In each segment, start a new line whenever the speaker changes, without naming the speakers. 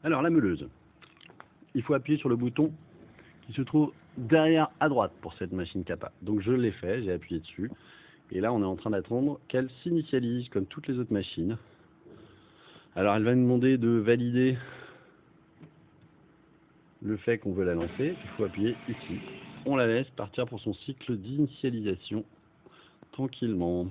Alors, la meuleuse. Il faut appuyer sur le bouton qui se trouve derrière à droite pour cette machine Kappa. Donc, je l'ai fait, j'ai appuyé dessus. Et là, on est en train d'attendre qu'elle s'initialise comme toutes les autres machines. Alors, elle va nous demander de valider le fait qu'on veut la lancer. Il faut appuyer ici. On la laisse partir pour son cycle d'initialisation tranquillement.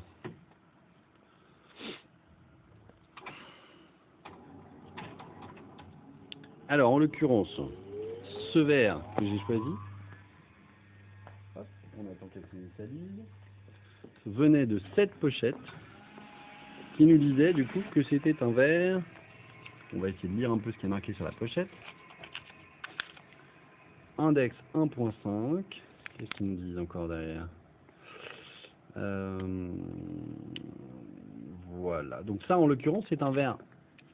Alors, en l'occurrence, ce verre que j'ai choisi, hop, on attend qu'elle s'initialise, venait de cette pochette qui nous disait du coup que c'était un verre. On va essayer de lire un peu ce qui est marqué sur la pochette. Index 1.5. Qu'est-ce qu'ils nous disent encore derrière? Voilà. Donc ça, en l'occurrence, c'est un verre.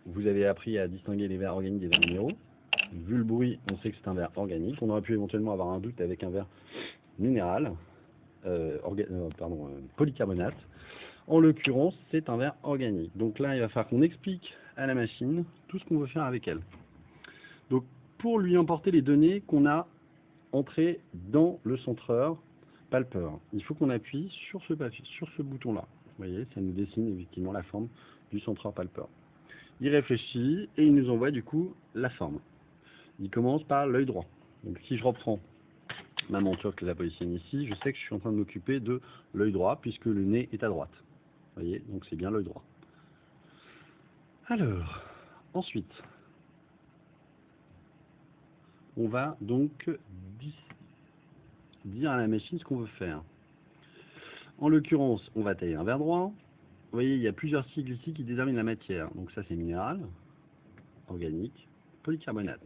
Vous avez appris à distinguer les verres organiques des verres minéraux. Vu le bruit, on sait que c'est un verre organique. On aurait pu éventuellement avoir un doute avec un verre minéral, polycarbonate. En l'occurrence, c'est un verre organique. Donc là, il va falloir qu'on explique à la machine tout ce qu'on veut faire avec elle. Donc, pour lui importer les données qu'on a entrées dans le centreur Palper, il faut qu'on appuie sur ce bouton-là. Vous voyez, ça nous dessine effectivement la forme du centreur Palper. Il réfléchit et il nous envoie du coup la forme. Il commence par l'œil droit. Donc si je reprends ma monture que je la positionne ici, je sais que je suis en train de m'occuper de l'œil droit puisque le nez est à droite. Vous voyez, donc c'est bien l'œil droit. Alors, ensuite, on va donc dire à la machine ce qu'on veut faire. En l'occurrence, on va tailler un verre droit. Vous voyez, il y a plusieurs sigles ici qui déterminent la matière. Donc ça, c'est minéral, organique, polycarbonate.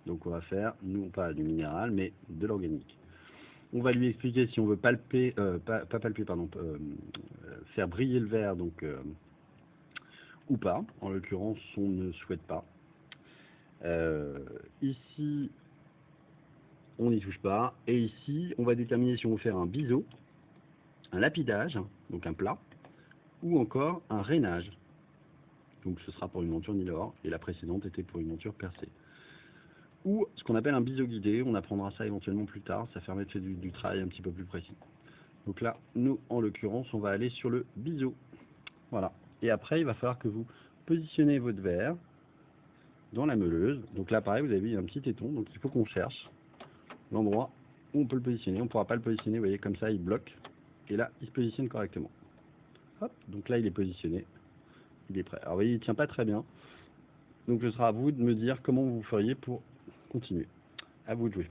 Donc on va faire, non pas du minéral, mais de l'organique. On va lui expliquer si on veut palper, faire briller le verre, donc ou pas. En l'occurrence, on ne souhaite pas. Ici, on n'y touche pas. Et ici, on va déterminer si on veut faire un biseau, un lapidage, donc un plat, ou encore un rainage. Donc ce sera pour une monture Nilor, et la précédente était pour une monture percée. Ou ce qu'on appelle un biseau guidé, on apprendra ça éventuellement plus tard, ça permet de faire du travail un petit peu plus précis. Donc là, nous, en l'occurrence, on va aller sur le biseau. Voilà. Et après, il va falloir que vous positionnez votre verre dans la meuleuse. Donc là, pareil, vous avez vu, il y a un petit téton, donc il faut qu'on cherche l'endroit où on peut le positionner. On ne pourra pas le positionner, vous voyez, comme ça, il bloque. Et là, il se positionne correctement. Hop, donc là, il est positionné. Il est prêt. Alors, vous voyez, il ne tient pas très bien. Donc, ce sera à vous de me dire comment vous feriez pour continuer. À vous de jouer.